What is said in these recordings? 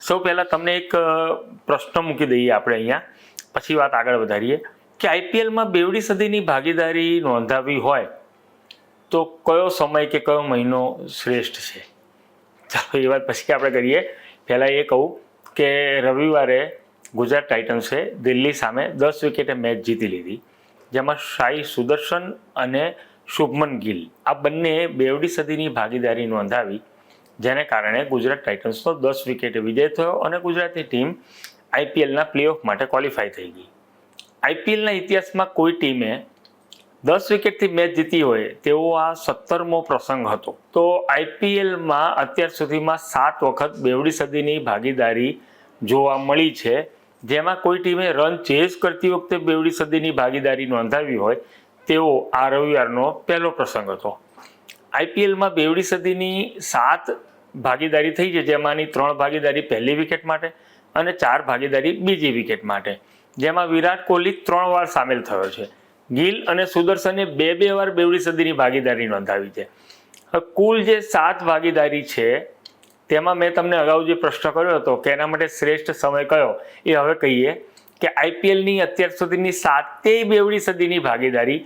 સૌ પહેલાં તમને એક પ્રશ્ન મૂકી દઈએ આપણે અહીંયા, પછી વાત આગળ વધારીએ કે આઈપીએલમાં બેવડી સદીની ભાગીદારી નોંધાવી હોય તો કયો સમય કે કયો મહિનો શ્રેષ્ઠ છે? ચાલો એ વાત પછી આપણે કરીએ. પહેલાં એ કહું કે રવિવારે ગુજરાત ટાઇટન્સે દિલ્હી સામે 10 વિકેટે મેચ જીતી લીધી, જેમાં સાઈ સુદર્શન અને શુભમન ગિલ આ બંને બેવડી સદીની ભાગીદારી નોંધાવી, જેને કારણે ગુજરાત ટાઇટન્સનો 10 વિકેટે વિજય થયો અને ગુજરાતની ટીમ આઈપીએલના પ્લેઓફ માટે ક્વોલિફાય થઈ ગઈ. આઈપીએલના ઇતિહાસમાં કોઈ ટીમે 10 વિકેટથી મેચ જીતી હોય તેવો આ 17મો પ્રસંગ હતો. તો આઈપીએલમાં અત્યાર સુધીમાં 7 વખત બેવડી સદીની ભાગીદારી જોવા મળી છે, જેમાં કોઈ ટીમે રન ચેઝ કરતી વખતે બેવડી સદીની ભાગીદારી નોંધાવી હોય તેવો આ રવિવારનો પહેલો પ્રસંગ હતો. આઈપીએલમાં બેવડી સદીની 7 ભાગીદારી થઈ છે, જેમાંની 3 ભાગીદારી પહેલી વિકેટ માટે અને 4 ભાગીદારી બીજી વિકેટ માટે, જેમાં વિરાટ કોહલી 3 વાર સામેલ થયો છે. ગિલ અને સુદર્શને 2 વાર બેવડી સદીની ભાગીદારી નોંધાવી છે. કુલ જે 7 ભાગીદારી છે તેમાં મેં તમને અગાઉ જે પ્રશ્ન કર્યો હતો કે એના માટે શ્રેષ્ઠ સમય કયો, એ હવે કહીએ કે આઈપીએલની અત્યાર સુધીની 7 બેવડી સદીની ભાગીદારી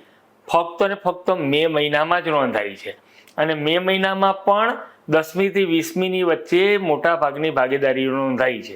ફક્ત ને ફક્ત મે મહિનામાં જ નોંધાઈ છે, અને મે મહિનામાં પણ 10મી થી 20મીની વચ્ચે મોટા ભાગની ભાગીદારીઓ નોંધાઈ છે.